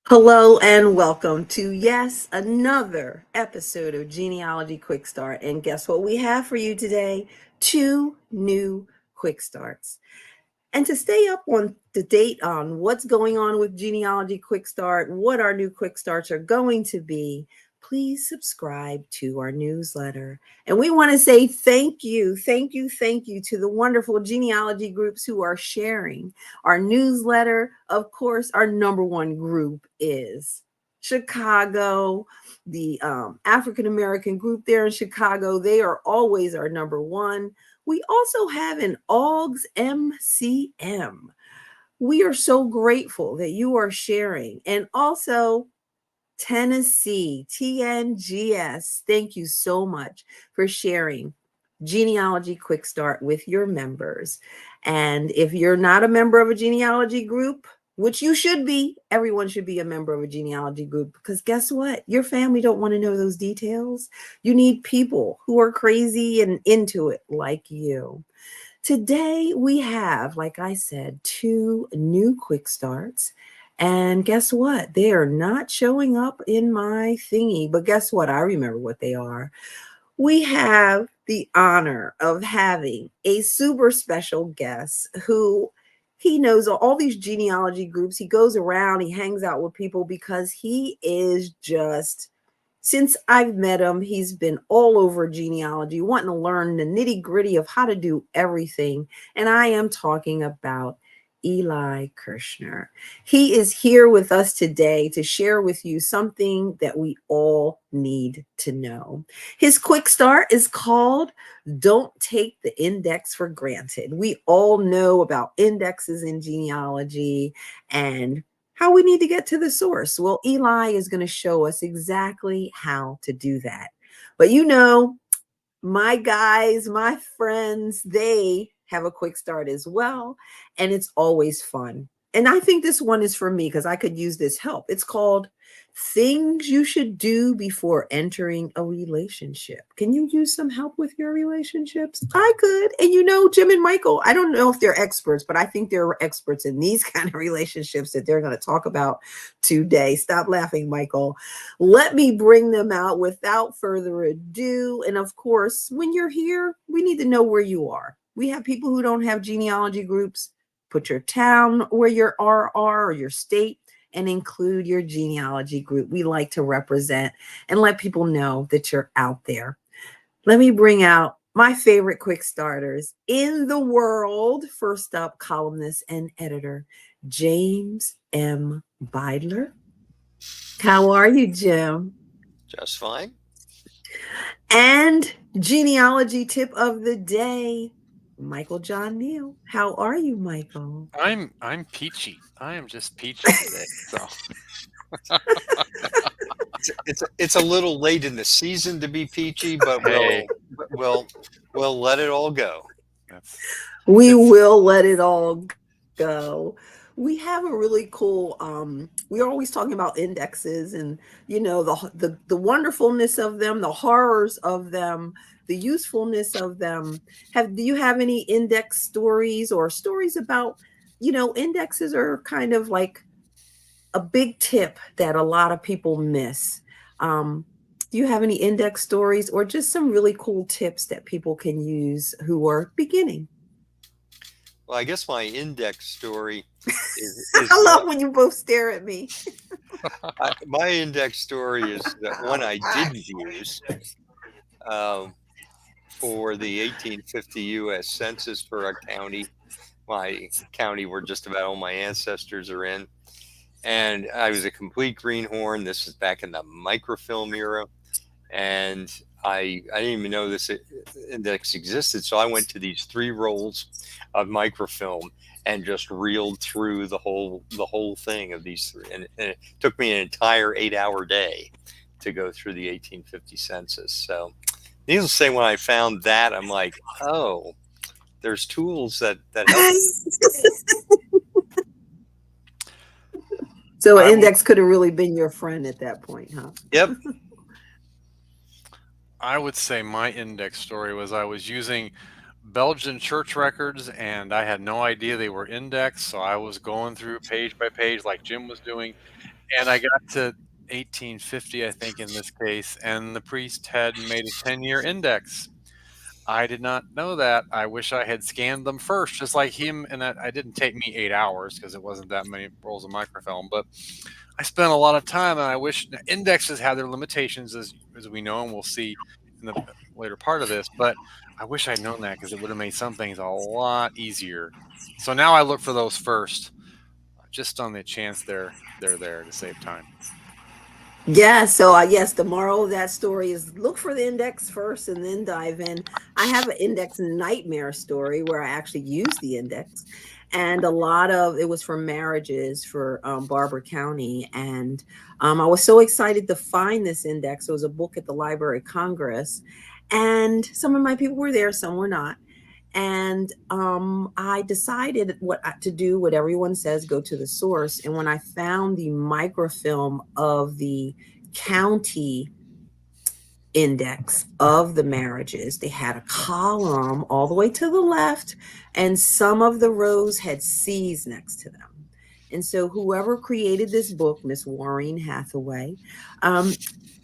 Hello and welcome to another episode of Genealogy Quick Start. And guess what we have for you today? Two new quick starts. And to stay up on the date on what's going on with Genealogy Quick Start, what our new quick starts are going to be, please subscribe to our newsletter. And we want to say thank you to the wonderful genealogy groups who are sharing our newsletter. Of course, our number one group is Chicago, the African American group there in Chicago. They are always our number one. We also have an AUGS MCM. We are so grateful that you are sharing. And also, Tennessee, TNGS, thank you so much for sharing Genealogy Quick Start with your members. And if you're not a member of a genealogy group, which you should be, everyone should be a member of a genealogy group, because guess what? Your family don't want to know those details. You need people who are crazy and into it like you. Today we have, like I said, two new quick starts. And guess what? They are not showing up in my thingy, but guess what? I remember what they are. We have the honor of having a super special guest who he knows all these genealogy groups. He goes around, he hangs out with people because he is just, since I've met him, he's been all over genealogy, wanting to learn the nitty gritty of how to do everything. And I am talking about Eli Kirshner. He is here with us today to share with you something that we all need to know. His quick start is called Don't Take the Index for Granted. We all know about indexes in genealogy and how we need to get to the source. Well, Eli is going to show us exactly how to do that. But my guys, my friends, they have a quick start as well. And it's always fun. And I think this one is for me because I could use this help. It's called Things You Should Do Before Entering a Relationship. Can you use some help with your relationships? I could. And Jim and Michael, I don't know if they're experts, but I think they're experts in these kind of relationships that they're going to talk about today. Stop laughing, Michael. Let me bring them out without further ado. And of course, when you're here, we need to know where you are. We have people who don't have genealogy groups. Put your town where your R are or your state and include your genealogy group. We like to represent and let people know that you're out there. Let me bring out my favorite quick starters in the world. First up, columnist and editor, James M. Beidler. How are you, Jim? Just fine. And genealogy tip of the day, Michael John Neal. How are you, Michael? I'm peachy. I am just peachy today. So It's a little late in the season to be peachy, but hey, we'll let it all go. that's We it's will let it all go. We have a really cool we're always talking about indexes and the wonderfulness of them, the horrors of them, the usefulness of them. Do you have any index stories or stories about, indexes are kind of like a big tip that a lot of people miss. Do you have any index stories or just some really cool tips that people can use who are beginning? Well, I guess my index story is I love what when you both stare at me. my index story is that one I didn't use um, for the 1850 U.S. Census for a county, my county where just about all my ancestors are in. And I was a complete greenhorn. This is back in the microfilm era. And I didn't even know this index existed. So I went to these 3 rolls of microfilm and just reeled through the whole thing of these three. And it took me an entire 8-hour day to go through the 1850 census. So needless to say, when I found that, I'm like, oh, there's tools that help. So an I would index could have really been your friend at that point, huh? Yep. I would say my index story was I was using Belgian church records and I had no idea they were indexed, so I was going through page by page like Jim was doing, And I got to 1850, I think, in this case, and the priest had made a 10-year index. I did not know that. I wish I had scanned them first, just like him. And that it didn't take me 8 hours because it wasn't that many rolls of microfilm. But I spent a lot of time, and I wish indexes have their limitations, as we know, and we'll see in the later part of this. But I wish I'd known that because it would have made some things a lot easier. So now I look for those first, just on the chance they're there to save time. Yeah, so yes, the moral of that story is look for the index first and then dive in. I have an index nightmare story where I actually used the index, and a lot of it was for marriages for Barber County. And I was so excited to find this index. It was a book at the Library of Congress, and some of my people were there, some were not. And I decided to do what everyone says, go to the source. And when I found the microfilm of the county index of the marriages, they had a column all the way to the left, and some of the rows had C's next to them. And so whoever created this book, Miss Maureen Hathaway,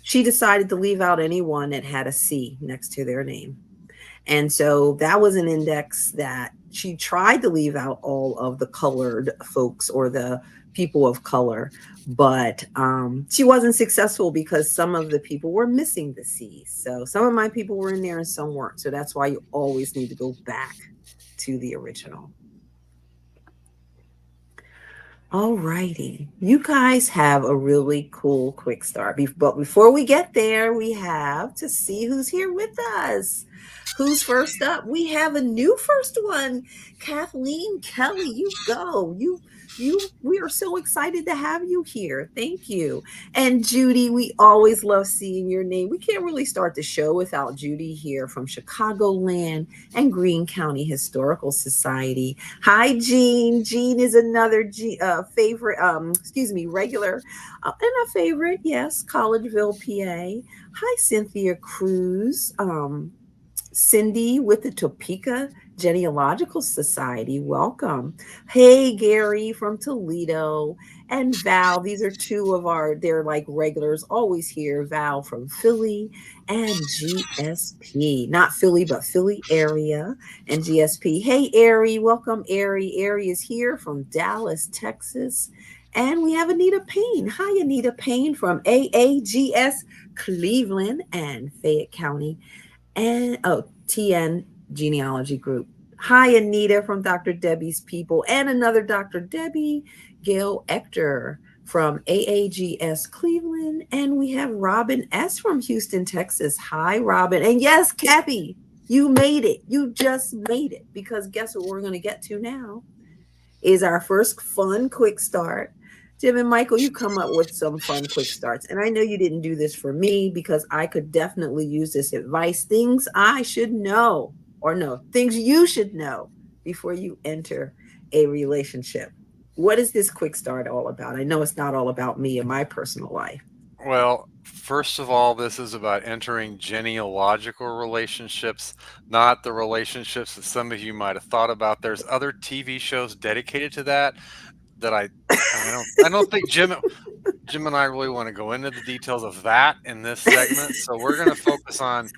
she decided to leave out anyone that had a C next to their name. And so that was an index that she tried to leave out all of the colored folks or the people of color, but she wasn't successful because some of the people were missing the C's. So some of my people were in there and some weren't. So that's why you always need to go back to the original. All righty. You guys have a really cool quick start. But before we get there, we have to see who's here with us. Who's first up? We have a new first one. Kathleen Kelly, you go. We are so excited to have you here. Thank you. And Judy, we always love seeing your name. We can't really start the show without Judy here from Chicagoland and Greene County Historical Society. Hi, Jean. Jean is another favorite, regular and a favorite. Yes, Collegeville, PA. Hi, Cynthia Cruz. Cindy with the Topeka Genealogical Society. Welcome. Hey, Gary from Toledo, and Val. These are two of they're like regulars, always here. Val from Philly and GSP. Not Philly, but Philly area and GSP. Hey, Ari. Welcome, Ari. Ari is here from Dallas, Texas. And we have Anita Payne. Hi, Anita Payne from AAGS Cleveland and Fayette County. And TN Genealogy Group. Hi, Anita from Dr. Debbie's People, and another Dr. Debbie, Gail Ector from AAGS Cleveland. And we have Robin S. from Houston, Texas. Hi, Robin. And yes, Kathy, you made it. You just made it. Because guess what we're going to get to now is our first fun quick start. Jim and Michael, you come up with some fun quick starts. And I know you didn't do this for me because I could definitely use this advice. Things I should know, or no, things you should know before you enter a relationship. What is this quick start all about? I know it's not all about me and my personal life. Well, first of all, this is about entering genealogical relationships, not the relationships that some of you might have thought about. There's other TV shows dedicated to that I don't think Jim and I really want to go into the details of that in this segment. So we're going to focus on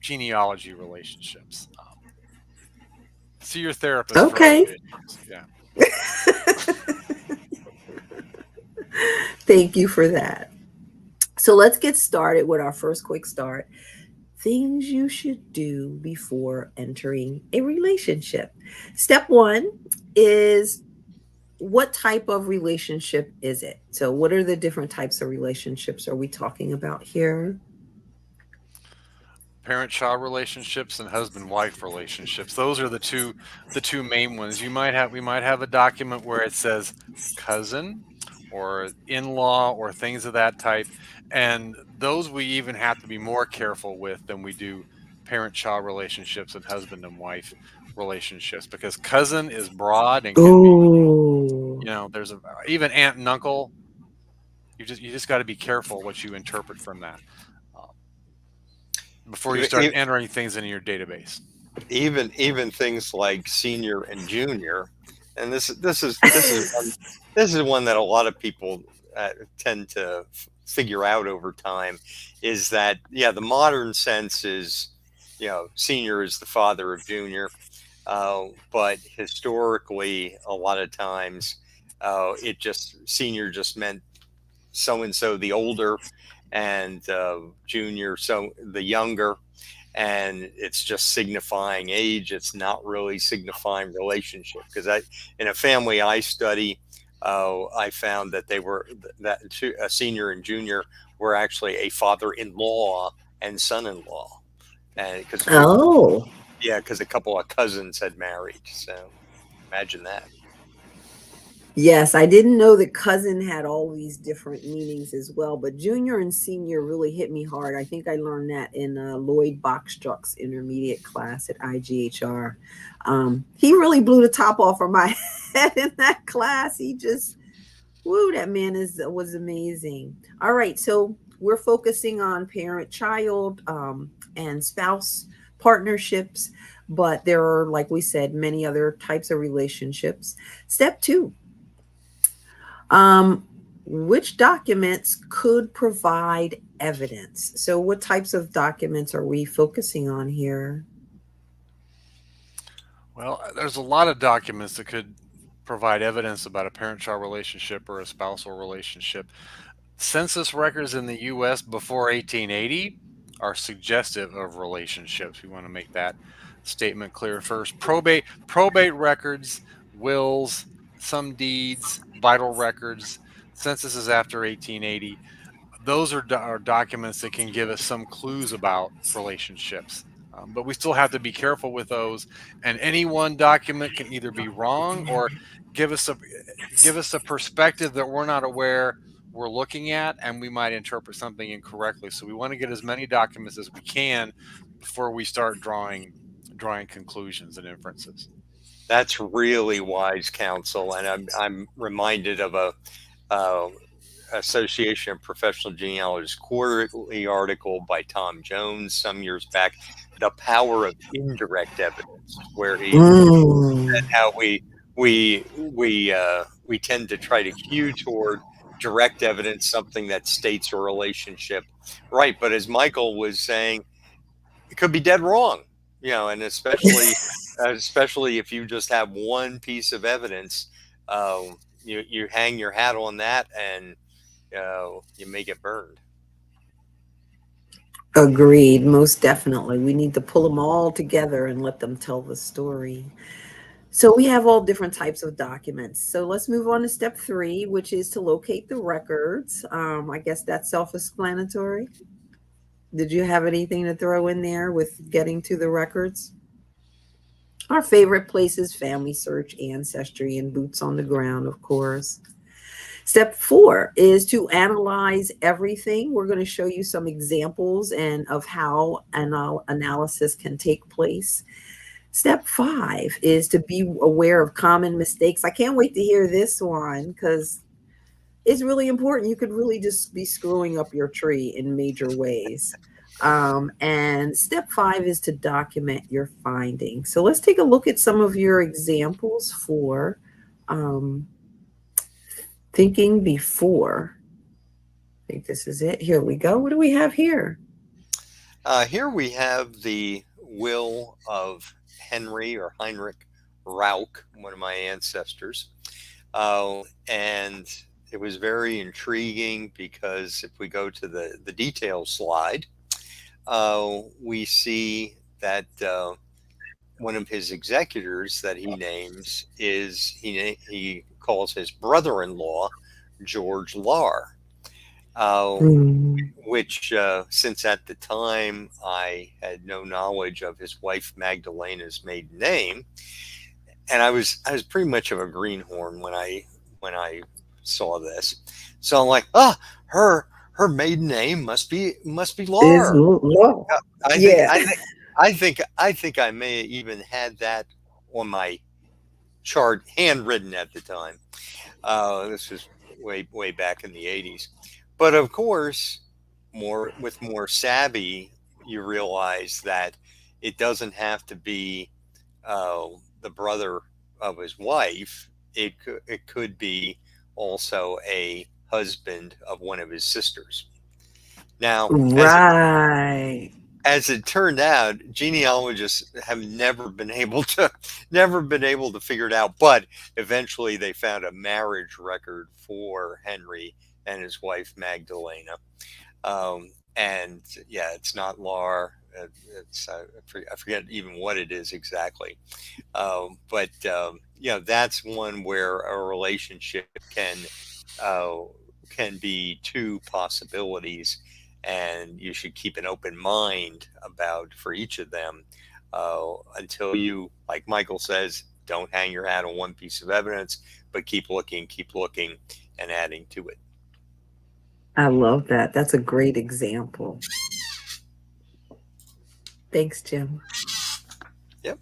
genealogy relationships. See your therapist. Okay. Yeah. Thank you for that. So let's get started with our first quick start. Things you should do before entering a relationship. Step one is, what type of relationship is it? So what are the different types of relationships are we talking about here? Parent-child relationships and husband-wife relationships. Those are the two main ones. We might have a document where it says cousin or in-law or things of that type. And those we even have to be more careful with than we do parent-child relationships and husband and wife relationships, because cousin is broad and can be, there's even aunt and uncle. You just got to be careful what you interpret from that before you start entering things into your database. Even things like senior and junior, and this is one that a lot of people tend to figure out over time is that, yeah, the modern sense is, senior is the father of junior. But historically, a lot of times, senior just meant so and so the older, and junior so the younger, and it's just signifying age. It's not really signifying relationship, because in a family I study, I found that a senior and junior were actually a father-in-law and son-in-law, and Oh, because a couple of cousins had married. So imagine that. yes. I didn't know that cousin had all these different meanings as well, but junior and senior really hit me hard. I think I learned that in Lloyd Bachstruck's intermediate class at IGHR. He really blew the top off of my head in that class. He just, woo, that man was amazing. All right, so we're focusing on parent-child and spouse partnerships, but there are, like we said, many other types of relationships. Step 2, which documents could provide evidence? So what types of documents are we focusing on here? Well, there's a lot of documents that could provide evidence about a parent-child relationship or a spousal relationship. Census records in the U.S. before 1880 are suggestive of relationships. We want to make that statement clear first. Probate records, wills, some deeds, vital records, censuses after 1880. Those are documents that can give us some clues about relationships. But we still have to be careful with those. And any one document can either be wrong or give us a perspective that we're not aware we're looking at, and we might interpret something incorrectly. So we want to get as many documents as we can before we start drawing conclusions and inferences. That's really wise counsel, and I'm reminded of a Association of Professional Genealogists quarterly article by Tom Jones some years back, "The Power of Indirect Evidence," where he said Mm. how we tend to try to hew toward direct evidence, something that states a relationship, right? But as Michael was saying, it could be dead wrong, and especially if you just have one piece of evidence, you hang your hat on that, and you may get burned. Agreed, most definitely. We need to pull them all together and let them tell the story. So we have all different types of documents. So let's move on to step 3, which is to locate the records. I guess that's self-explanatory. Did you have anything to throw in there with getting to the records? Our favorite places: Family Search, Ancestry, and Boots on the Ground, of course. Step 4 is to analyze everything. We're going to show you some examples and of how analysis can take place. Step 5 is to be aware of common mistakes. I can't wait to hear this one because it's really important. You could really just be screwing up your tree in major ways. And step 5 is to document your findings. So let's take a look at some of your examples for thinking before. I think this is it. Here we go. What do we have here? Here we have the will of Henry or Heinrich Rauch, one of my ancestors. And it was very intriguing because if we go to the details slide, we see that one of his executors that he names he calls his brother-in-law George Lar, which since at the time I had no knowledge of his wife Magdalena's maiden name, and I was pretty much of a greenhorn when I saw this. So I'm like, her maiden name must be Is Lar. law. I think Yeah. I think I may have even had that on my chart, handwritten at the time. This was way back in the 80s. But of course, with more savvy, you realize that it doesn't have to be the brother of his wife. It could be also a husband of one of his sisters. Now, Right. as it turned out, genealogists have never been able to figure it out. But eventually, they found a marriage record for Henry and his wife Magdalena. And yeah, it's not Lar. It's I forget even what it is exactly. But that's one where a relationship uh, can be two possibilities, and you should keep an open mind about for each of them until you, like Michael says, don't hang your hat on one piece of evidence, but keep looking, and adding to it. I love that. That's a great example. Thanks, Jim. Yep.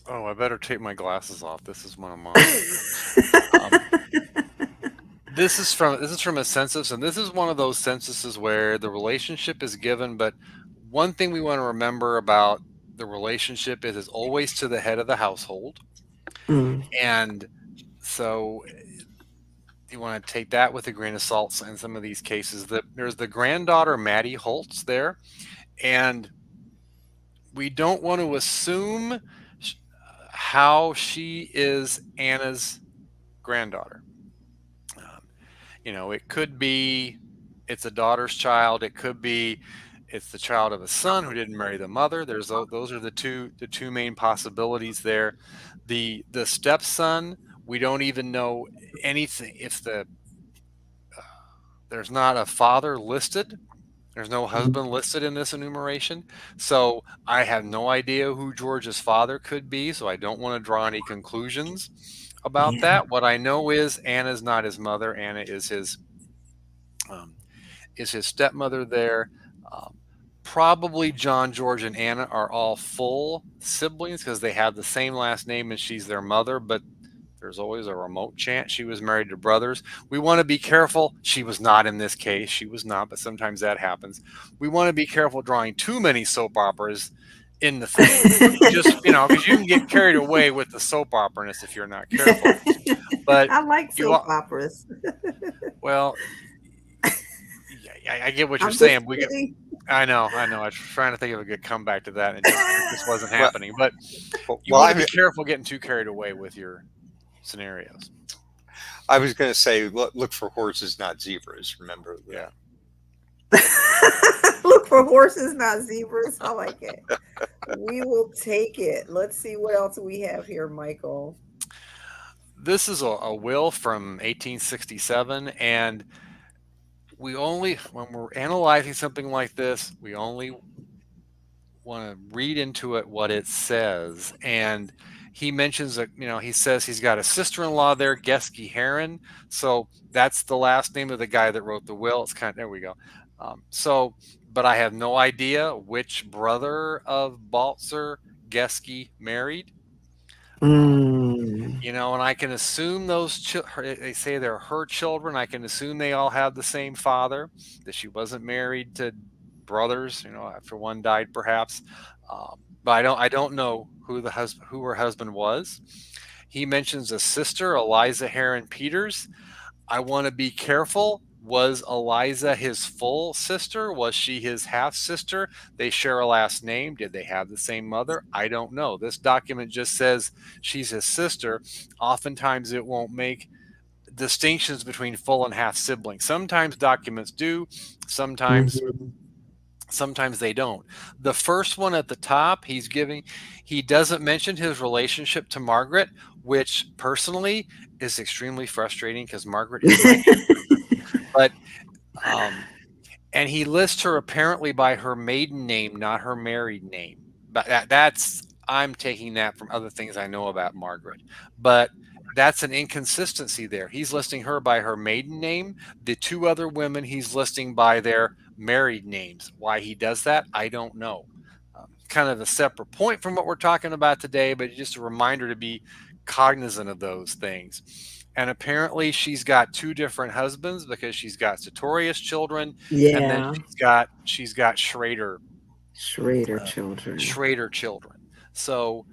Oh, I better take my glasses off. This is one of mine. This is from a census, and this is one of those censuses where the relationship is given, but one thing we want to remember about the relationship is it's always to the head of the household. And so you want to take that with a grain of salt in some of these cases. There's the granddaughter Maddie Holtz there, and we don't want to assume how she is Anna's granddaughter. It could be it's a daughter's child. It could be it's the child of a son who didn't marry the mother. Those are the two main possibilities there. The stepson, we don't even know anything. If there's not a father listed, there's no husband listed in this enumeration. So I have no idea who George's father could be. So I don't want to draw any conclusions about that. What I know is Anna's not his mother. Anna is his stepmother there. Probably John, George, and Anna are all full siblings because they have the same last name and she's their mother, but there's always a remote chance she was married to brothers. We want to be careful. She was not in this case. She was not, but sometimes that happens. We want to be careful drawing too many soap operas in the thing. Just, because you can get carried away with the soap opera-ness if you're not careful. But I like soap operas. Well, I get what you're saying. I know. I was trying to think of a good comeback to that, and it just wasn't happening. But you want to be careful getting too carried away with your scenarios. I was going to say, look for horses, not zebras. Remember that. Yeah. Look for horses, not zebras. I like it. We will take it. Let's see what else we have here, Michael. This is a will from 1867, and when we're analyzing something like this, we only want to read into it what it says. And he mentions that, he says he's got a sister-in-law there, Geske Heron. So that's the last name of the guy that wrote the will. It's there we go. But I have no idea which brother of Baltzar Geske married. And I can assume they say they're her children. I can assume they all have the same father, that she wasn't married to brothers, after one died perhaps. But I don't know who her husband was. He mentions a sister, Eliza Heron Peters. I want to be careful. Was Eliza his full sister? Was she his half sister? They share a last name. Did they have the same mother? I don't know. This document just says she's his sister. Oftentimes it won't make distinctions between full and half siblings. Sometimes documents do. Sometimes they don't. The first one at the top, he doesn't mention his relationship to Margaret, which personally is extremely frustrating because Margaret is my but and he lists her apparently by her maiden name, not her married name. But I'm taking that from other things I know about Margaret. But that's an inconsistency there. He's listing her by her maiden name. The two other women he's listing by their married names. Why he does that, I don't know. Kind of a separate point from what we're talking about today, but just a reminder to be cognizant of those things. And apparently she's got two different husbands because she's got Sartorius children. Yeah. And then she's got Schrader children. Schrader children. So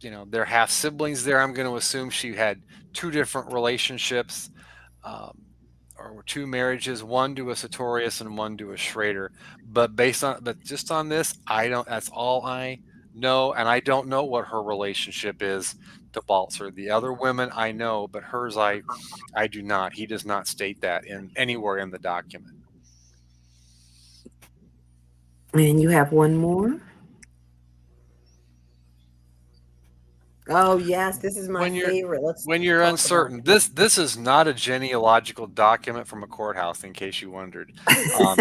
they're half siblings there. I'm going to assume she had two different relationships, um, or two marriages, one to a Sartorius and one to a Schrader. But just on this, I don't. That's all I know, and I don't know what her relationship is to Balzer. The other women I know, but hers I do not. He does not state that in anywhere in the document. And you have one more? Oh, yes, this is my When you're favorite. Let's when you're talk about uncertain, this is not a genealogical document from a courthouse, in case you wondered. Um,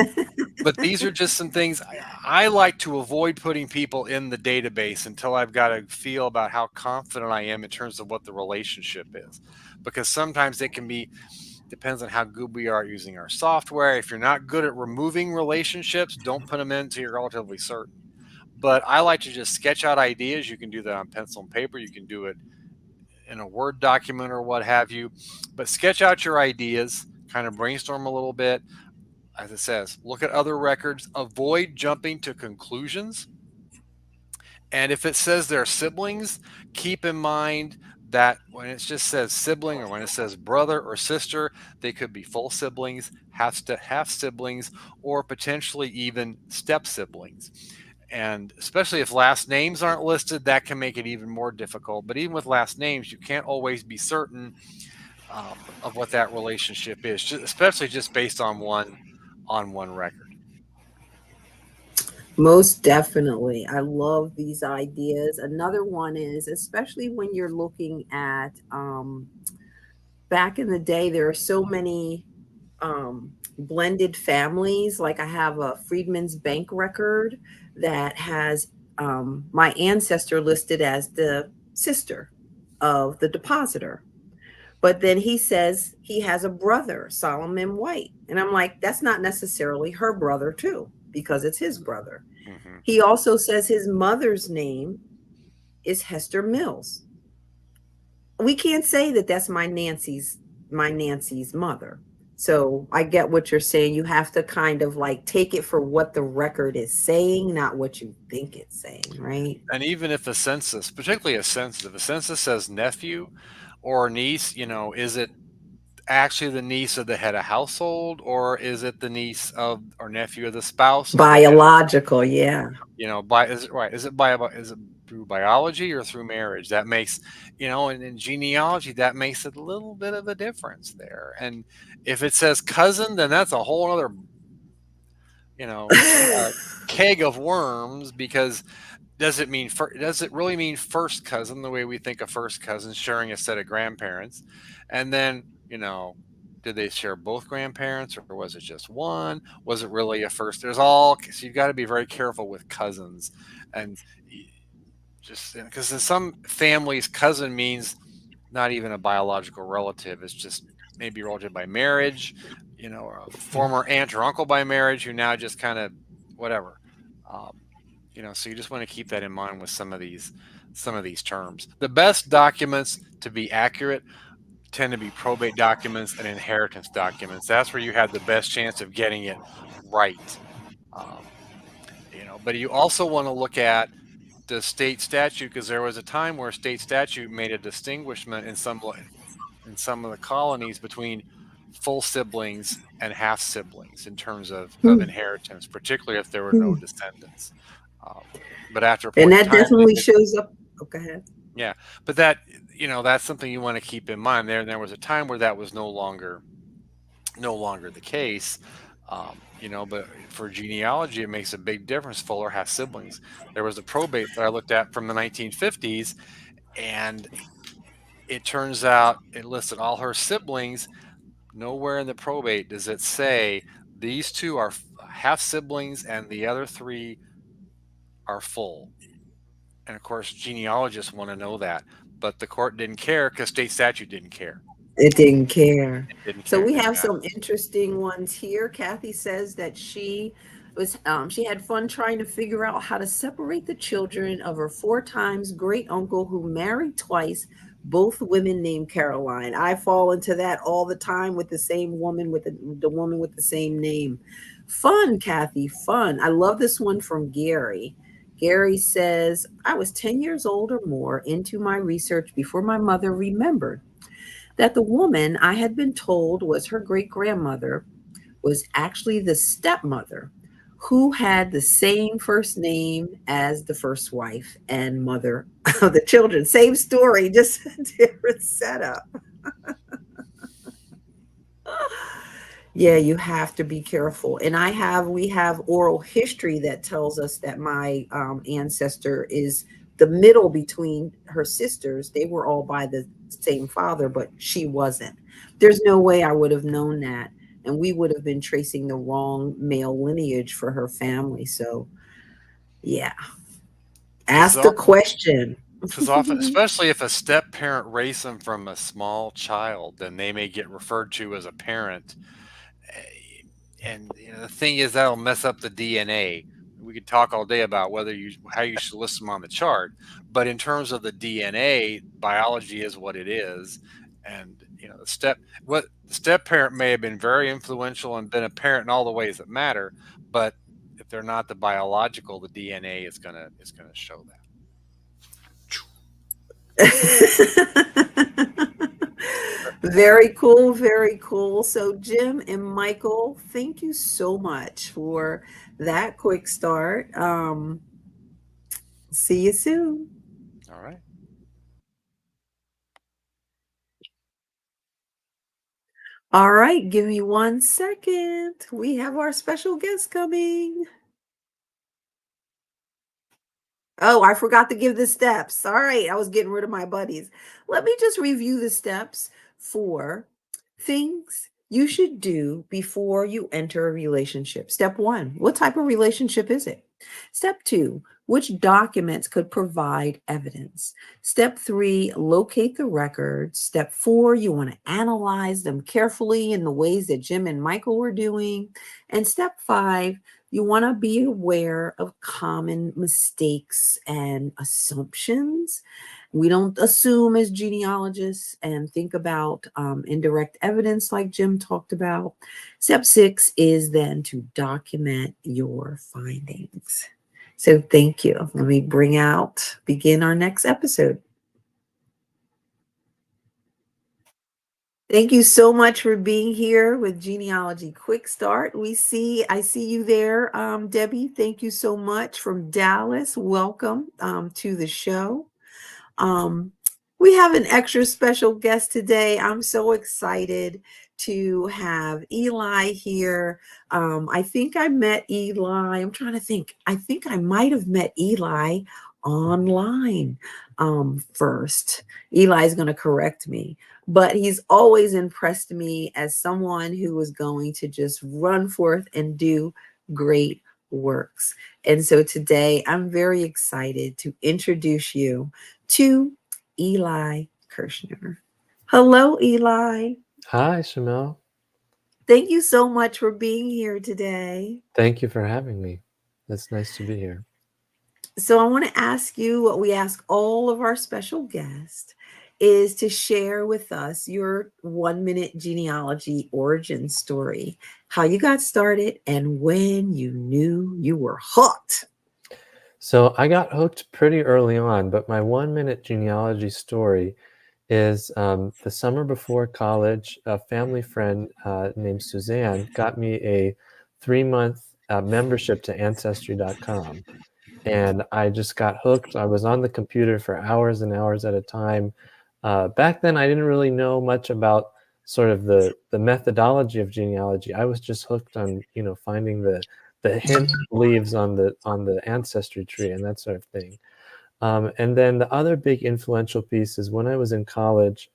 but these are just some things I like to avoid putting people in the database until I've got a feel about how confident I am in terms of what the relationship is, because sometimes it can be, depends on how good we are at using our software. If you're not good at removing relationships, don't put them in until you're relatively certain. But I like to just sketch out ideas. You can do that on pencil and paper. You can do it in a Word document or what have you. But sketch out your ideas, kind of brainstorm a little bit. As it says, look at other records, avoid jumping to conclusions. And if it says they're siblings, keep in mind that when it just says sibling or when it says brother or sister, they could be full siblings, half siblings, or potentially even step siblings. And especially if last names aren't listed, that can make it even more difficult. But even with last names, you can't always be certain of what that relationship is, especially just based on one record. most definitely. I love these ideas. Another one is, especially when you're looking at back in the day, there are so many blended families. Like I have a Freedman's Bank record that has my ancestor listed as the sister of the depositor. But then he says he has a brother, Solomon White. And I'm like, that's not necessarily her brother, too, because it's his brother. Mm-hmm. He also says his mother's name is Hester Mills. We can't say that that's my Nancy's mother. So I get what you're saying. You have to kind of like take it for what the record is saying, not what you think it's saying, right? And even if a census, particularly if a census says nephew or niece, is it actually the niece of the head of household, or is it the niece of or nephew of the spouse of the head? Biological, yeah. Is it through biology or through marriage? That makes, and in genealogy, that makes it a little bit of a difference there. And if it says cousin, then that's a whole other, keg of worms, because does it really mean first cousin the way we think of first cousins sharing a set of grandparents? And then, did they share both grandparents, or was it just one? Was it really a first? So you've got to be very careful with cousins. And just because in some families, cousin means not even a biological relative. It's just maybe relative by marriage, or a former aunt or uncle by marriage who now just kind of whatever. Um, so you just want to keep that in mind with some of these terms. The best documents to be accurate tend to be probate documents and inheritance documents. That's where you have the best chance of getting it right. Um, but you also want to look at the state statute, because there was a time where state statute made a distinguishment in some of the colonies between full siblings and half siblings in terms of inheritance, particularly if there were no descendants. But after a point And in that time, definitely shows up. Oh, go ahead. yeah, but that's something you want to keep in mind. There was a time where that was no longer the case. But for genealogy, it makes a big difference. Full or half siblings. There was a probate that I looked at from the 1950s, and it turns out it listed all her siblings. Nowhere in the probate does it say these two are half siblings and the other three are full. And of course, genealogists want to know that, but the court didn't care because state statute didn't care. It didn't care. So we have Exactly. some interesting ones here. Kathy says that she had fun trying to figure out how to separate the children of her 4 times great uncle who married twice, both women named Caroline. I fall into that all the time with the same woman, with the woman with the same name. Fun, Kathy, fun. I love this one from Gary. Gary says, I was 10 years old or more into my research before my mother remembered that the woman I had been told was her great grandmother was actually the stepmother who had the same first name as the first wife and mother of the children. Same story, just a different setup. Yeah, you have to be careful. And we have oral history that tells us that my ancestor is the middle between her sisters. They were all by the same father, but she wasn't. There's no way I would have known that. And we would have been tracing the wrong male lineage for her family. So, yeah, ask the question. Because often, especially if a step parent raised them from a small child, then they may get referred to as a parent. And the thing is, that'll mess up the DNA. We could talk all day about how you should list them on the chart, but in terms of the DNA, biology is what it is, and the step parent may have been very influential and been a parent in all the ways that matter, but if they're not the biological, the DNA is gonna show that. Very cool, very cool. So, Jim and Michael, thank you so much for that quick start. See you soon. All right. All right, give me 1 second. We have our special guest coming. Oh, I forgot to give the steps. All right, I was getting rid of my buddies. Let me just review the steps for things you should do before you enter a relationship. Step 1, what type of relationship is it? Step 2, which documents could provide evidence? Step 3, locate the records. Step 4, you want to analyze them carefully in the ways that Jim and Michael were doing. And step 5, you want to be aware of common mistakes and assumptions. We don't assume as genealogists and think about indirect evidence like Jim talked about. Step 6 is then to document your findings. So thank you. Let me begin our next episode. Thank you so much for being here with Genealogy Quick Start. I see you there, Debbie. Thank you so much from Dallas. Welcome to the show. We have an extra special guest today. I'm so excited to have Eli here. I think I met Eli. I'm trying to think. I think I might have met Eli online first. Eli's going to correct me, but he's always impressed me as someone who was going to just run forth and do great works. And so today I'm very excited to introduce you to Eli Kirshner. Hello, Eli. Hi, Shamel. Thank you so much for being here today. Thank you for having me. It's nice to be here. So I want to ask you what we ask all of our special guests is to share with us your 1-minute genealogy origin story, how you got started and when you knew you were hooked. So I got hooked pretty early on, but my 1-minute genealogy story is the summer before college, a family friend named Suzanne got me a 3-month membership to Ancestry.com. And I just got hooked. I was on the computer for hours and hours at a time. Back then, I didn't really know much about sort of the methodology of genealogy. I was just hooked on, finding the hint leaves on the ancestry tree and that sort of thing. And then the other big influential piece is when I was in college,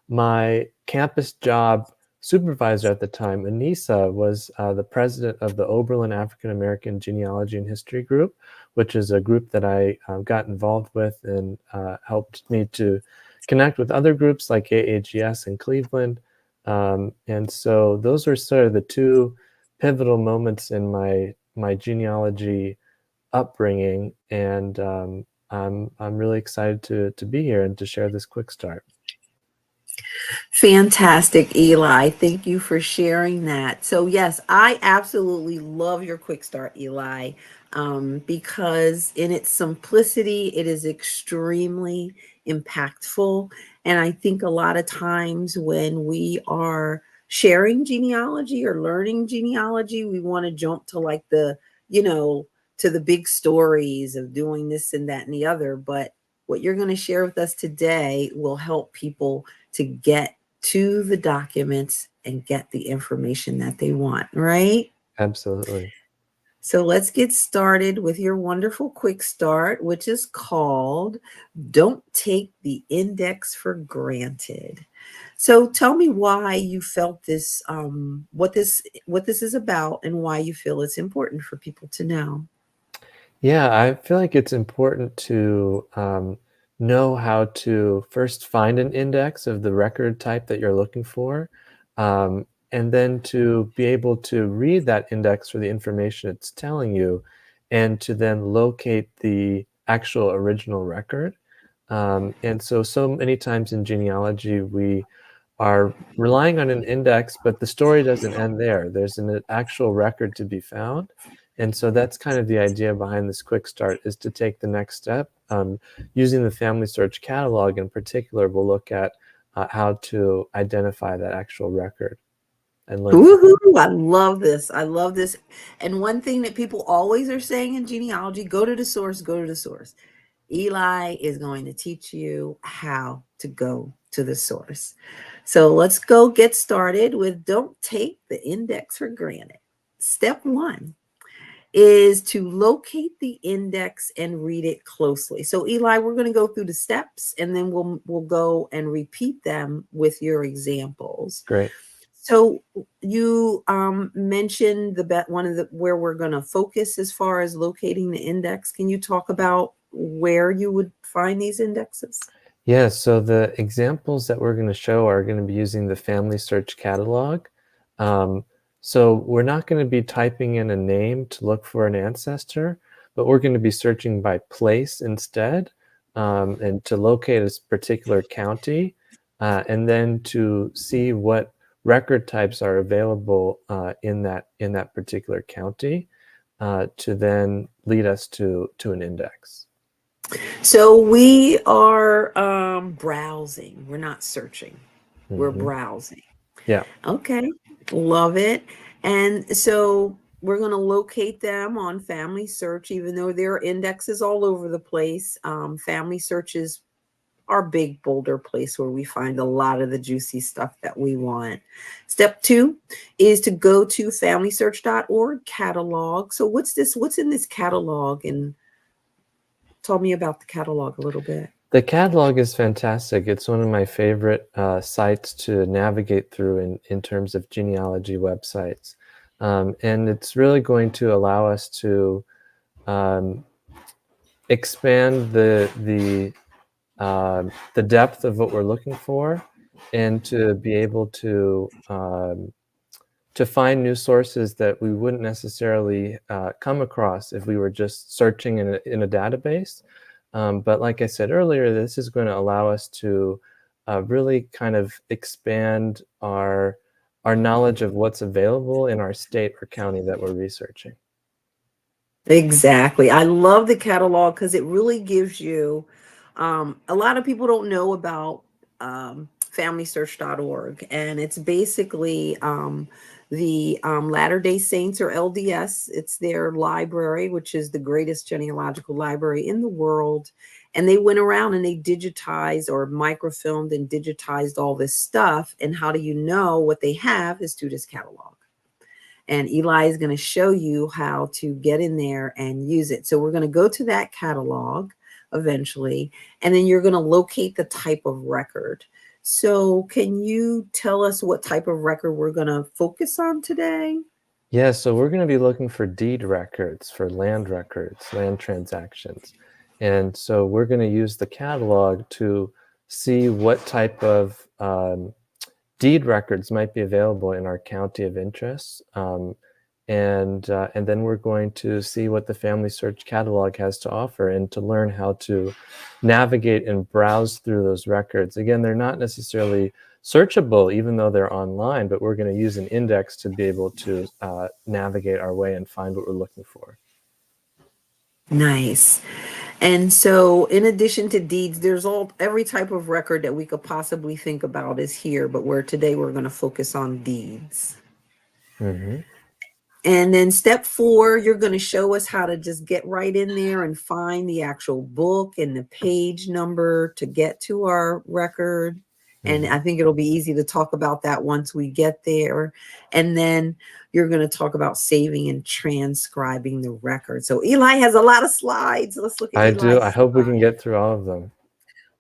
my campus job supervisor at the time, Anissa, was the president of the Oberlin African American Genealogy and History Group, which is a group that I got involved with and helped me to connect with other groups like AAGS in Cleveland. And so those were sort of the two pivotal moments in my genealogy upbringing, and I'm really excited to be here and to share this quick start. Fantastic, Eli. Thank you for sharing that. So yes, I absolutely love your quick start, Eli. because in its simplicity, it is extremely impactful. And I think a lot of times when we are sharing genealogy or learning genealogy, we want to jump to like the, to the big stories of doing this and that and the other. But what you're going to share with us today will help people to get to the documents and get the information that they want, right? Absolutely. So let's get started with your wonderful quick start, which is called Don't Take the Index for Granted. So tell me why you felt this, what this is about, and why you feel it's important for people to know. Yeah, I feel like it's important to know how to first find an index of the record type that you're looking for, and then to be able to read that index for the information it's telling you, and to then locate the actual original record. And so many times in genealogy, we are relying on an index, but the story doesn't end there. There's an actual record to be found. And so that's kind of the idea behind this quick start, is to take the next step. Using the Family Search catalog in particular, we'll look at how to identify that actual record and learn from it. Woohoo! I love this. I love this. And one thing that people always are saying in genealogy, go to the source, go to the source. Eli is going to teach you how to go to the source. So let's go get started with Don't Take the Index for Granted. Step 1 is to locate the index and read it closely. So Eli, we're going to go through the steps and then we'll go and repeat them with your examples. Great. So you mentioned one of the where we're going to focus as far as locating the index. Can you talk about where you would find these indexes? Yeah, so the examples that we're going to show are going to be using the Family Search catalog. So we're not going to be typing in a name to look for an ancestor, but we're going to be searching by place instead, and to locate a particular county, and then to see what record types are available in that particular county, to then lead us to an index. So we are browsing. We're not searching. We're Mhm. browsing. Yeah. Okay. Love it. And so we're going to locate them on Family Search, even though there are indexes all over the place. Family Search is our big boulder place where we find a lot of the juicy stuff that we want. Step 2 is to go to familysearch.org catalog. So what's in this catalog? And tell me about the catalog a little bit. The catalog is fantastic. It's one of my favorite sites to navigate through in terms of genealogy websites. And it's really going to allow us to expand the depth of what we're looking for, and to be able to find new sources that we wouldn't necessarily come across if we were just searching in a database. But like I said earlier, this is going to allow us to really kind of expand our knowledge of what's available in our state or county that we're researching. Exactly. I love the catalog because it really gives you, a lot of people don't know about familysearch.org, and it's basically the Latter-day Saints, or LDS. It's their library, which is the greatest genealogical library in the world. And they went around and they digitized or microfilmed and digitized all this stuff. And how do you know what they have is through this catalog. And Eli is going to show you how to get in there and use it. So we're going to go to that catalog eventually, and then you're going to locate the type of record. So can you tell us what type of record we're going to focus on today? Yeah, so we're going to be looking for deed records, for land records, land transactions. And so we're going to use the catalog to see what type of deed records might be available in our county of interest. And then we're going to see what the Family Search catalog has to offer, and to learn how to navigate and browse through those records. Again, they're not necessarily searchable, even though they're online, but we're going to use an index to be able to navigate our way and find what we're looking for. Nice. And so, in addition to deeds, there's every type of record that we could possibly think about is here, but today we're going to focus on deeds. Mm-hmm. And then step 4, you're going to show us how to just get right in there and find the actual book and the page number to get to our record. And I think it'll be easy to talk about that once we get there. And then you're going to talk about saving and transcribing the record. So Eli has a lot of slides. Let's look at I Eli's do. I hope we can slide. get through all of them.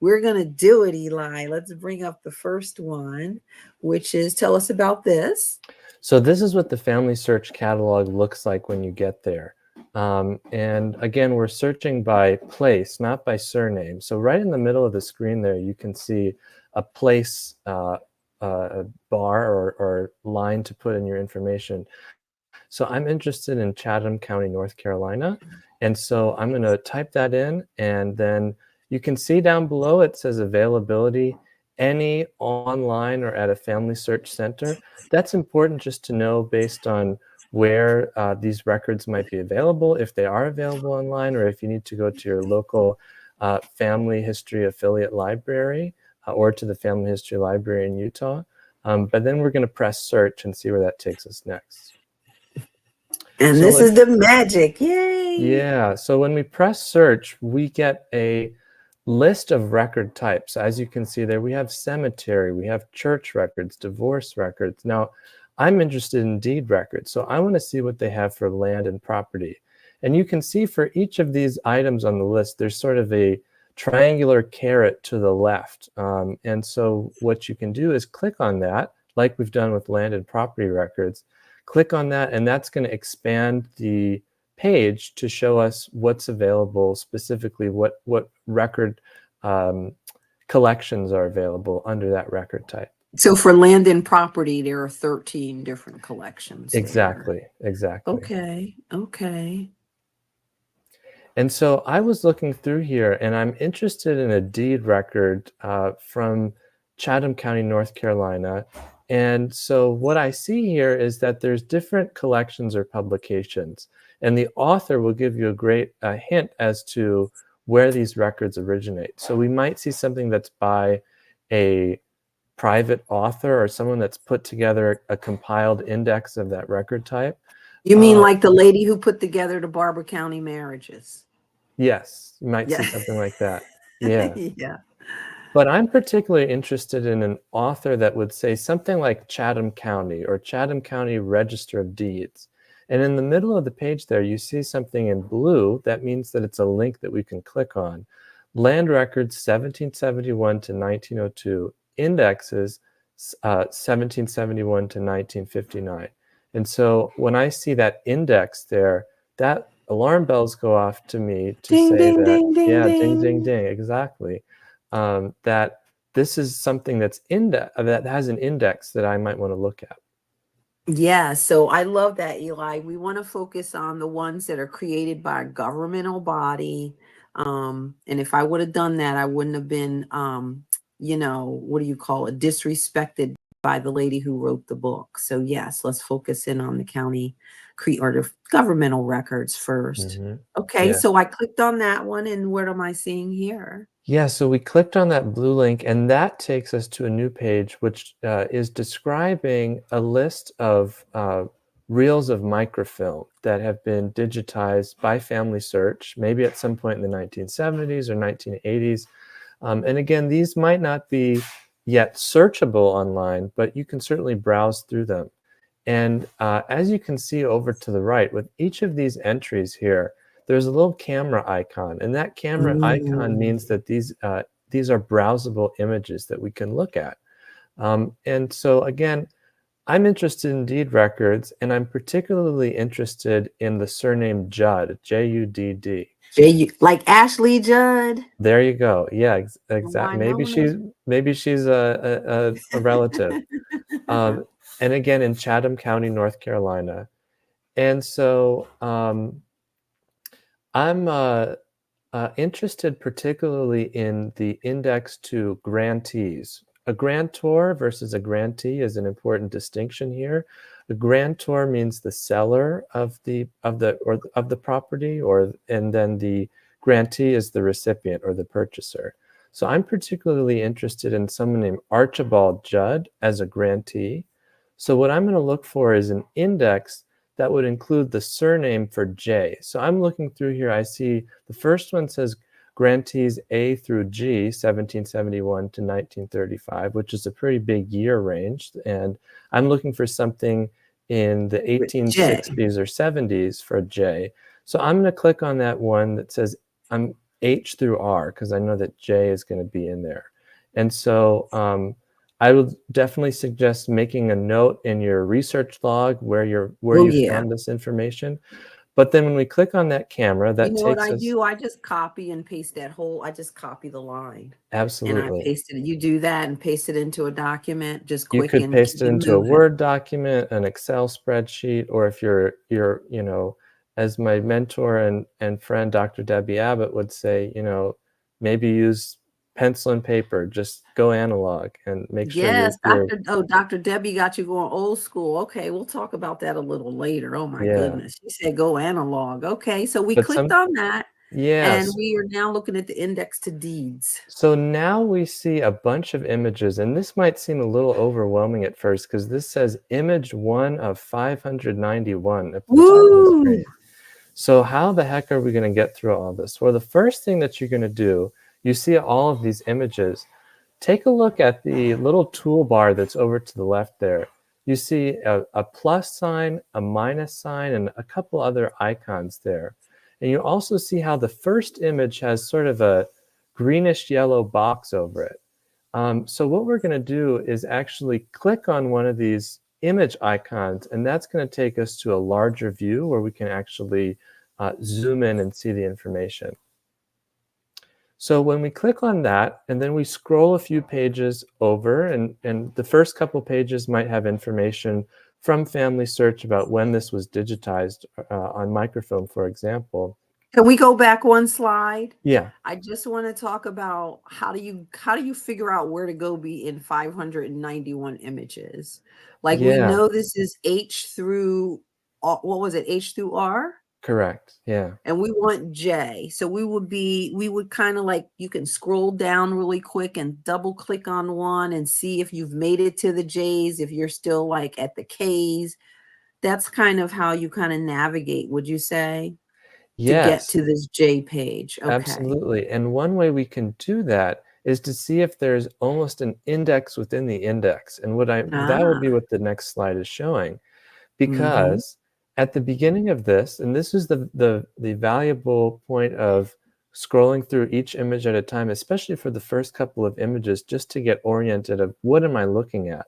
We're going to do it, Eli. Let's bring up the first one, which is tell us about this. So this is what the Family Search catalog looks like when you get there. And again, we're searching by place, not by surname. So right in the middle of the screen there, you can see a place bar or line to put in your information. So I'm interested in Chatham County, North Carolina. And so I'm going to type that in, and then you can see down below it says availability, any online or at a Family Search Center. That's important just to know based on where these records might be available, if they are available online, or if you need to go to your local Family History Affiliate Library or to the Family History Library in Utah. But then we're going to press search and see where that takes us next. And So this is the magic. Yay! Yeah, so when we press search, we get a list of record types. As you can see there, we have cemetery, we have church records, divorce records. Now, I'm interested in deed records, so I want to see what they have for land and property. And you can see for each of these items on the list, there's sort of a triangular caret to the left. And so what you can do is click on that, like we've done with land and property records. Click on that, and that's going to expand the page to show us what's available, specifically what record collections are available under that record type. So for land and property, there are 13 different collections. Exactly. Okay. And so I was looking through here, and I'm interested in a deed record from Chatham County, North Carolina. And so what I see here is that there's different collections or publications, and the author will give you a great hint as to where these records originate. So we might see something that's by a private author or someone that's put together a compiled index of that record type. You mean like the lady who put together the Barber County marriages? Yes, you might see something like that. Yeah. Yeah. But I'm particularly interested in an author that would say something like Chatham County or Chatham County Register of Deeds. And in the middle of the page there, you see something in blue. That means that it's a link that we can click on. Land records 1771 to 1902, indexes 1771 to 1959. And so when I see that index there, that alarm bells go off to me to Ding, say ding, that, ding, ding, yeah, ding. ding, ding, ding, exactly. That this is something that's that has an index that I might want to look at. Yeah, so I love that, Eli. We want to focus on the ones that are created by a governmental body. And if I would have done that, I wouldn't have been, what do you call it, disrespected by the lady who wrote the book. So yes, let's focus in on the county or the governmental records first. Okay, Yeah. so I clicked on that one, and what am I seeing here? Yeah, so we clicked on that blue link, and that takes us to a new page, which is describing a list of reels of microfilm that have been digitized by Family Search, maybe at some point in the 1970s or 1980s. And again, these might not be yet searchable online, but you can certainly browse through them. And as you can see over to the right, with each of these entries here, there's a little camera icon, and that camera icon means that these are browsable images that we can look at. And so again, I'm interested in deed records, and I'm particularly interested in the surname Judd, J-U-D-D. Like Ashley Judd. There you go. Yeah, exactly. Winona. Maybe she's a relative. And again, in Chatham County, North Carolina. And so I'm interested particularly in the index to grantees. A grantor versus a grantee is an important distinction here. A grantor means the seller of the property, and then the grantee is the recipient or the purchaser. So I'm particularly interested in someone named Archibald Judd as a grantee. So what I'm going to look for is an index that would include the surname for J. So I'm looking through here. I see the first one says grantees A through G, 1771 to 1935, which is a pretty big year range. And I'm looking for something in the 1860s or 70s for J. So I'm going to click on that one that says I'm H through R, because I know that J is going to be in there. And so I would definitely suggest making a note in your research log where you found this information. But then when we click on that camera, that you know takes what I us. do? I just copy and paste that whole. I just copy the line. Absolutely. And I paste it. You do that and paste it into a document. Just You quick could and paste keep it into a moving. Word document, an Excel spreadsheet, or if you're as my mentor and friend Dr. Debbie Abbott would say, maybe use pencil and paper, just go analog and make sure Dr. Debbie got you going old school. Okay, we'll talk about that a little later. Oh my goodness. She said go analog. Okay, so we clicked on that. And we are now looking at the index to deeds. So now we see a bunch of images, and this might seem a little overwhelming at first because this says image 1 of 591 at the top of the screen. So how the heck are we going to get through all this? Well, the first thing that you're going to do, you see all of these images. Take a look at the little toolbar that's over to the left there. You see a plus sign, a minus sign, and a couple other icons there. And you also see how the first image has sort of a greenish yellow box over it. So what we're going to do is actually click on one of these image icons, and that's going to take us to a larger view where we can actually zoom in and see the information. So when we click on that, and then we scroll a few pages over, and the first couple pages might have information from Family Search about when this was digitized on microfilm, for example. Can we go back one slide? Yeah. I just want to talk about how do you figure out where to go be in 591 images? Like we know this is H through, what was it? H through R? Correct. Yeah. And we want J. So we would kind of like, you can scroll down really quick and double click on one and see if you've made it to the J's, if you're still like at the K's. That's kind of how you kind of navigate, would you say? Yes. To get to this J page. Okay. Absolutely. And one way we can do that is to see if there's almost an index within the index. And that would be what the next slide is showing. Because at the beginning of this, and this is the valuable point of scrolling through each image at a time, especially for the first couple of images, just to get oriented of what am I looking at?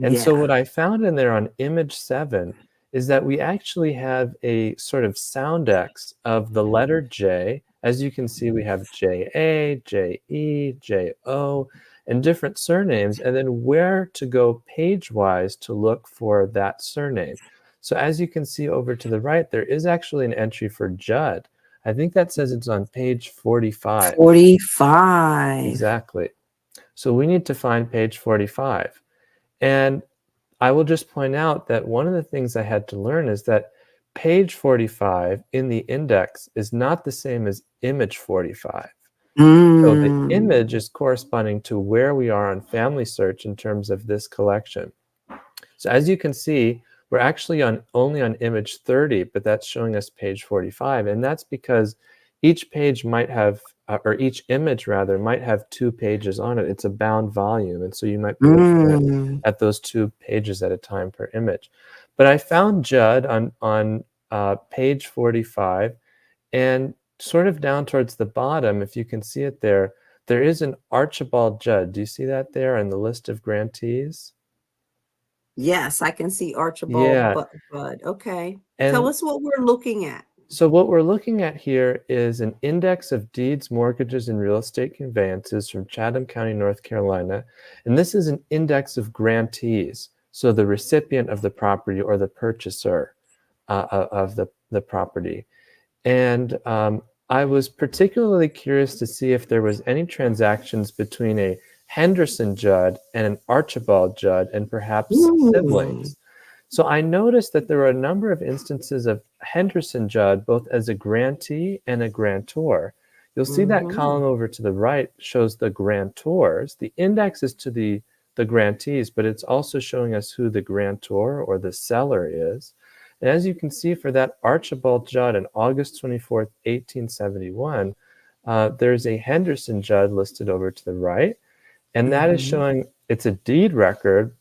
And so what I found in there on image 7 is that we actually have a sort of soundex of the letter J. As you can see, we have J-A, J-E, J-O, and different surnames, and then where to go page-wise to look for that surname. So as you can see over to the right, there is actually an entry for Judd. I think that says it's on page 45. 45. Exactly. So we need to find page 45. And I will just point out that one of the things I had to learn is that page 45 in the index is not the same as image 45. So the image is corresponding to where we are on Family Search in terms of this collection. So as you can see, we're actually only on image 30, but that's showing us page 45. And that's because each page might have, or each image rather, might have 2 pages on it. It's a bound volume. And so you might be looking at those 2 pages at a time per image. But I found Judd on page 45, and sort of down towards the bottom, if you can see it there, there is an Archibald Judd. Do you see that there in the list of grantees? Yes, I can see Archibald Budd. Okay. And tell us what we're looking at. So what we're looking at here is an index of deeds, mortgages, and real estate conveyances from Chatham County, North Carolina. And this is an index of grantees, so the recipient of the property or the purchaser of the property. And I was particularly curious to see if there was any transactions between a Henderson Judd and an Archibald Judd and perhaps siblings. So I noticed that there were a number of instances of Henderson Judd, both as a grantee and a grantor. You'll see that column over to the right shows the grantors. The index is to the grantees, but it's also showing us who the grantor or the seller is. And as you can see for that Archibald Judd on August 24th, 1871, there's a Henderson Judd listed over to the right. And that is showing it's a deed record.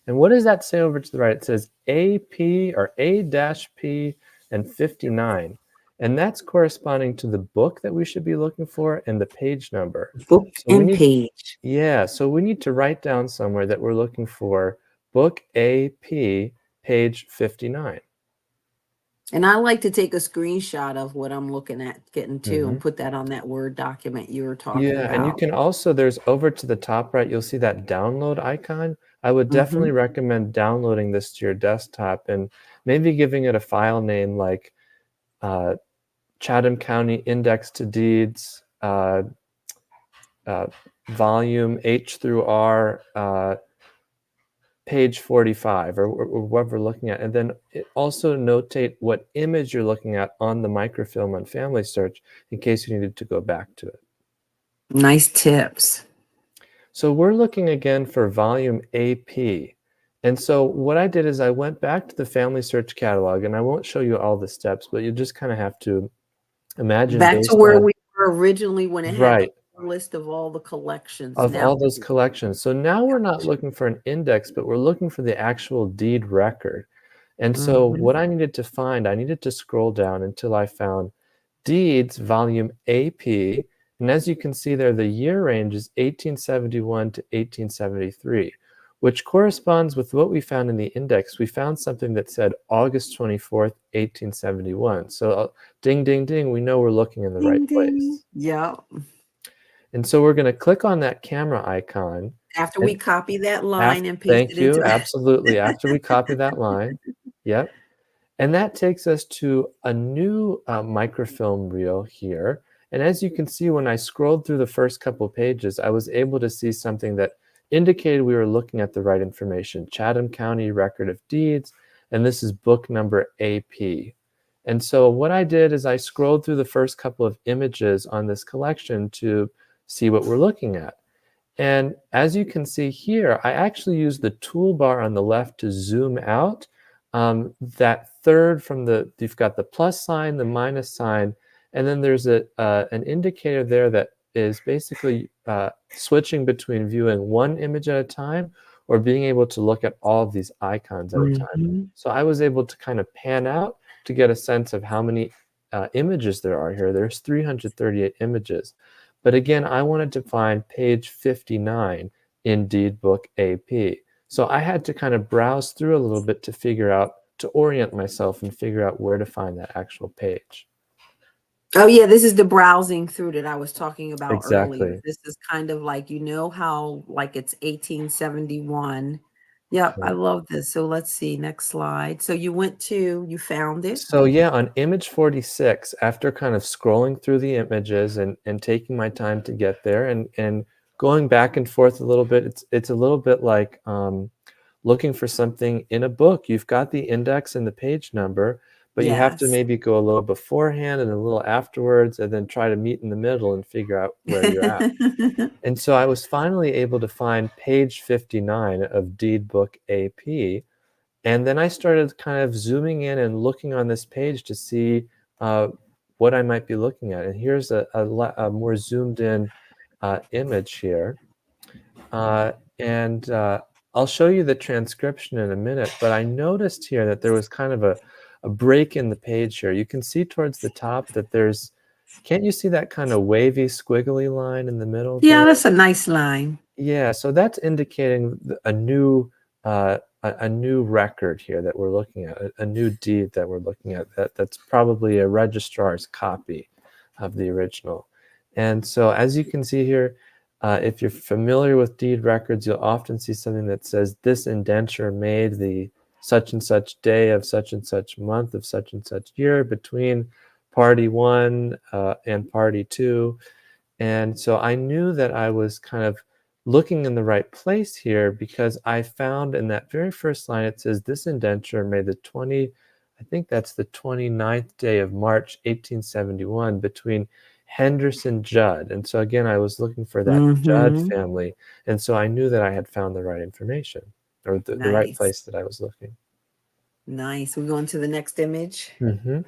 And what does that say over to the right? It says AP or A-P and 59. And that's corresponding to the book that we should be looking for and the page number. Book So and page. Yeah, so we need to write down somewhere that we're looking for book AP, page 59. And I like to take a screenshot of what I'm looking at getting to and put that on that Word document you were talking Yeah, about. and you can also, there's over to the top right, you'll see that download icon. I would definitely recommend downloading this to your desktop and maybe giving it a file name like Chatham County Index to Deeds, volume H through R, page 45 or what we're looking at. And then also notate what image you're looking at on the microfilm on Family Search in case you needed to go back to it. Nice tips. So we're looking again for volume AP. And so what I did is I went back to the Family Search catalog, and I won't show you all the steps, but you just kind of have to imagine Back to where we were originally when it had a list of all the collections. Of all those collections. So now we're not looking for an index, but we're looking for the actual deed record. And so what I needed to find, I needed to scroll down until I found Deeds, volume AP. And as you can see there, the year range is 1871 to 1873, which corresponds with what we found in the index. We found something that said August 24th, 1871. So ding, ding, ding, we know we're looking in the right place. Yeah. And so we're going to click on that camera icon. After we copy that line and paste Thank it you. into Absolutely. After we copy that line. Yep. And that takes us to a new microfilm reel here. And as you can see, when I scrolled through the first couple of pages, I was able to see something that indicated we were looking at the right information. Chatham County Record of Deeds. And this is book number AP. And so what I did is I scrolled through the first couple of images on this collection to see what we're looking at. And as you can see here, I actually use the toolbar on the left to zoom out. That third from you've got the plus sign, the minus sign, and then there's an indicator there that is basically switching between viewing one image at a time or being able to look at all of these icons at a time. So I was able to kind of pan out to get a sense of how many images there are here. There's 338 images. But again, I wanted to find page 59 in Deed Book AP. So I had to kind of browse through a little bit to figure out, to orient myself and figure out where to find that actual page. Oh yeah, this is the browsing through that I was talking about Exactly. earlier. This is kind of like, you know how like it's 1871. Yep, I love this. So let's see, next slide. So you found it. So yeah, on image 46, after kind of scrolling through the images and taking my time to get there and going back and forth a little bit, it's a little bit like looking for something in a book. You've got the index and the page number, but you have to maybe go a little beforehand and a little afterwards and then try to meet in the middle and figure out where you're at. And so I was finally able to find page 59 of Deed Book AP. And then I started kind of zooming in and looking on this page to see what I might be looking at. And here's a more zoomed in image here. And I'll show you the transcription in a minute, but I noticed here that there was kind of a break in the page here. You can see towards the top that there's, can't you see that kind of wavy squiggly line in the middle? Yeah, that's a nice line. Yeah, so that's indicating a new record here that we're looking at, a new deed that we're looking at. That's probably a registrar's copy of the original. And so as you can see here, if you're familiar with deed records, you'll often see something that says this indenture made the such and such day of such and such month of such and such year between party 1 and party 2. And so I knew that I was kind of looking in the right place here, because I found in that very first line, it says, this indenture made I think that's the 29th day of March, 1871, between Henderson Judd. And so again, I was looking for that Judd family. And so I knew that I had found the right information, or the right place that I was looking. Nice. We go on to the next image. Mm-hmm.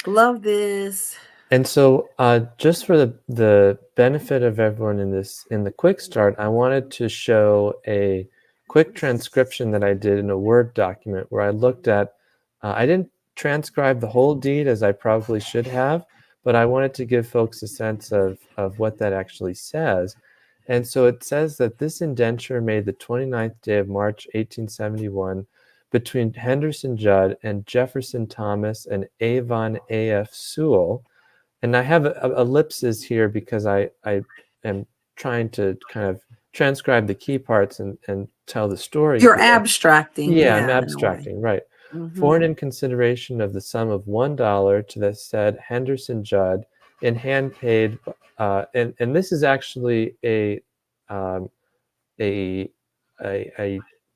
Love this. And so just for the benefit of everyone in the quick start, I wanted to show a quick transcription that I did in a Word document where I looked at, I didn't transcribe the whole deed as I probably should have, but I wanted to give folks a sense of what that actually says. And so it says that this indenture made the 29th day of March, 1871, between Henderson Judd and Jefferson Thomas and Avon A.F. Sewell. And I have ellipses here because I am trying to kind of transcribe the key parts and tell the story. You're here. abstracting. Yeah, I'm abstracting, right. Mm-hmm. For and in consideration of the sum of $1 to the said Henderson Judd in hand paid, and this is actually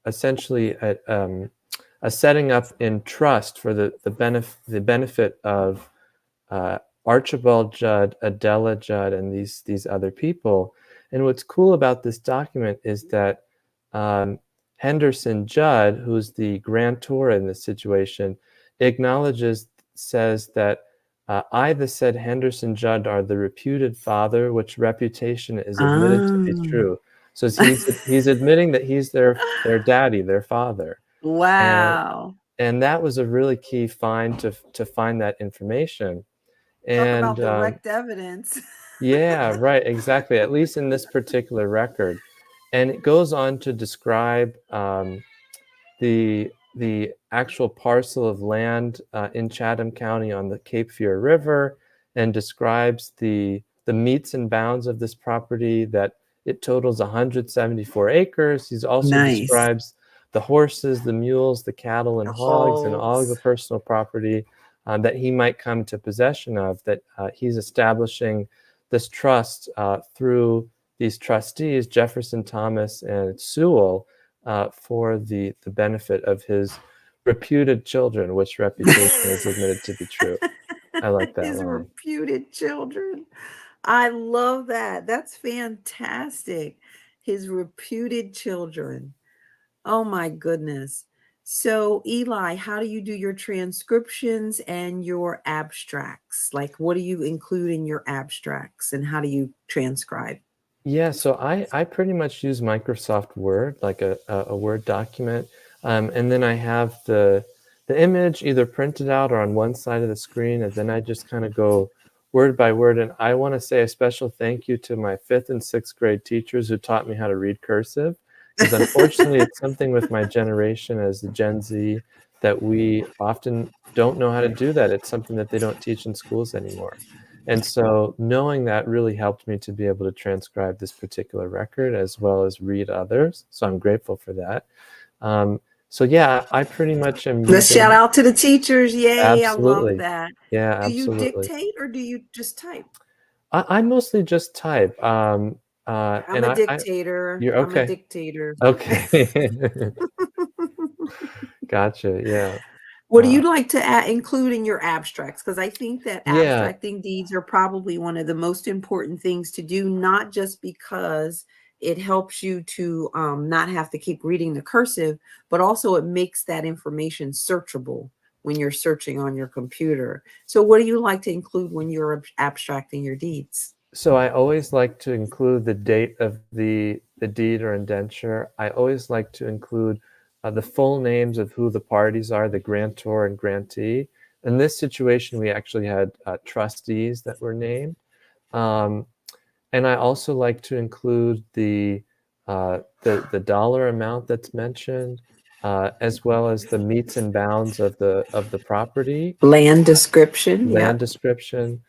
essentially a setting up in trust for the benefit of Archibald Judd, Adela Judd, and these other people. And what's cool about this document is that Henderson Judd, who's the grantor in this situation, says that I, the said Henderson Judd, are the reputed father, which reputation is admitted to be true. So he's admitting that he's their daddy, their father. Wow. And that was a really key find to find that information. And talk about direct evidence. Yeah, right, exactly, at least in this particular record. And it goes on to describe the actual parcel of land in Chatham County on the Cape Fear River, and describes the metes and bounds of this property, that it totals 174 acres. He also describes the horses, the mules, the cattle, and hogs, and all of the personal property that he might come to possession of, that he's establishing this trust through these trustees, Jefferson Thomas and Sewell, for the benefit of his reputed children, which reputation is admitted to be true. I like that his line. Reputed children. I love that. That's fantastic. His reputed children. Oh my goodness. So Eli, how do you do your transcriptions and your abstracts? Like, what do you include in your abstracts, and how do you transcribe? Yeah, so I pretty much use Microsoft Word, like a Word document. And then I have the image either printed out or on one side of the screen, and then I just kind of go word by word. And I want to say a special thank you to my 5th and 6th grade teachers who taught me how to read cursive. Because unfortunately, it's something with my generation as the Gen Z that we often don't know how to do that. It's something that they don't teach in schools anymore. And so knowing that really helped me to be able to transcribe this particular record as well as read others. So I'm grateful for that. So yeah, I pretty much am Let's shout out to the teachers. Yay, Absolutely. I love that. Yeah, do absolutely. you dictate or do you just type? I mostly just type. I'm a dictator. You're okay. I'm a dictator. Okay. Gotcha. Yeah. What do you like to include in your abstracts? Because I think that Yeah. abstracting deeds are probably one of the most important things to do, not just because it helps you to not have to keep reading the cursive, but also it makes that information searchable when you're searching on your computer. So what do you like to include when you're abstracting your deeds? So I always like to include the date of the deed or indenture. I always like to include the full names of who the parties are, the grantor and grantee. In this situation, we actually had trustees that were named. And I also like to include the dollar amount that's mentioned, as well as the metes and bounds of the property. Land description. Land description.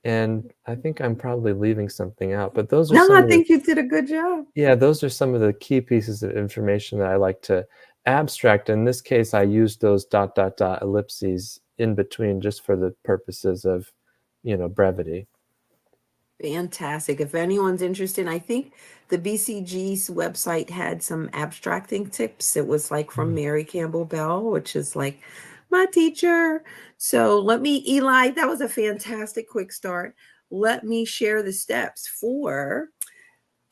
And I think I'm probably leaving something out, but those are I think you did a good job. Yeah, those are some of the key pieces of information that I like to abstract. In this case, I used those ... ellipses in between just for the purposes of, brevity. Fantastic. If anyone's interested, I think the BCG's website had some abstracting tips. It was like from Mary Campbell Bell, which is like my teacher. So Eli, that was a fantastic quick start. Let me share the steps for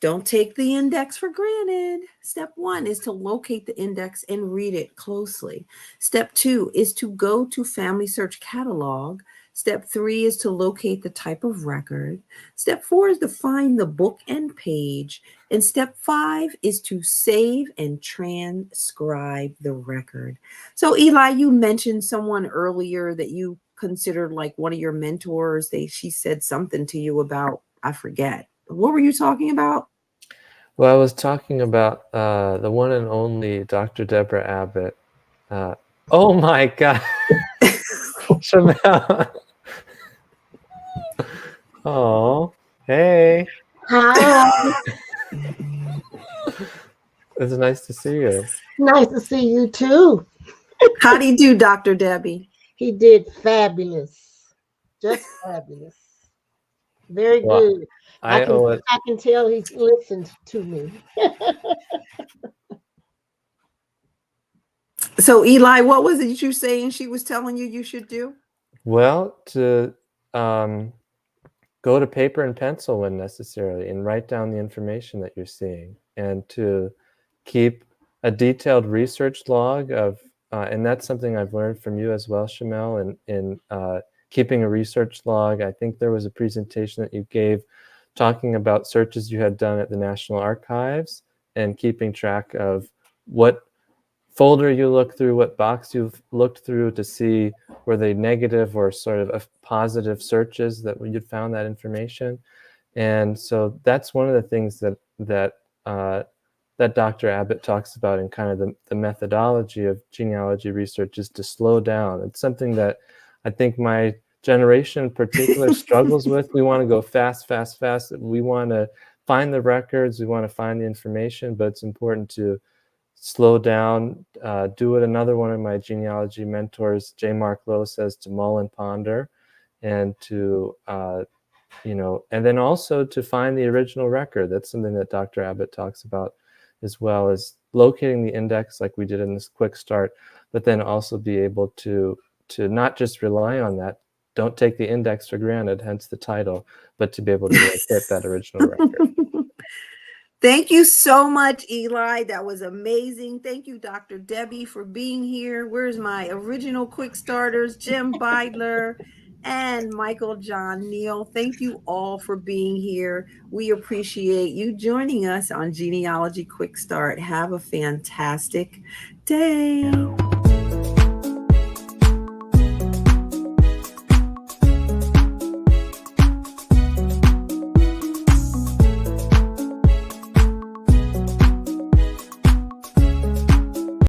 don't take the index for granted. Step 1 is to locate the index and read it closely. Step 2 is to go to Family Search Catalog. Step 3 is to locate the type of record. Step 4 is to find the book and page. And step 5 is to save and transcribe the record. So Eli, you mentioned someone earlier that you considered like one of your mentors. She said something to you about, I forget. What were you talking about? Well, I was talking about the one and only Dr. Deborah Abbott. Oh my God. Shamel. Oh, hey. Hi. It's nice to see you. Nice to see you too. How do you do, Dr. Debbie? He did fabulous. Just fabulous. Very good. I can tell he's listened to me. So Eli, what was it you saying she was telling you should do? Well, to go to paper and pencil when necessary and write down the information that you're seeing, and to keep a detailed research log of, and that's something I've learned from you as well, Shamel, in keeping a research log. I think there was a presentation that you gave talking about searches you had done at the National Archives and keeping track of what folder you look through, what box you've looked through to see were they negative or sort of positive searches that you'd found that information. And so that's one of the things that Dr. Abbott talks about in kind of the methodology of genealogy research, is to slow down. It's something that I think my generation in particular struggles with. We want to go fast, fast, fast. We want to find the records. We want to find the information, but it's important to slow down, do what another one of my genealogy mentors, J. Mark Lowe, says, to mull and ponder, and to, and then also to find the original record. That's something that Dr. Abbott talks about, as well as locating the index like we did in this quick start, but then also be able to not just rely on that. Don't take the index for granted, hence the title, but to be able to locate that original record. Thank you so much, Eli. That was amazing. Thank you, Dr. Debbie, for being here. Where's my original quick starters, Jim Beidler and Michael John Neal. Thank you all for being here. We appreciate you joining us on Genealogy Quick Start. Have a fantastic day.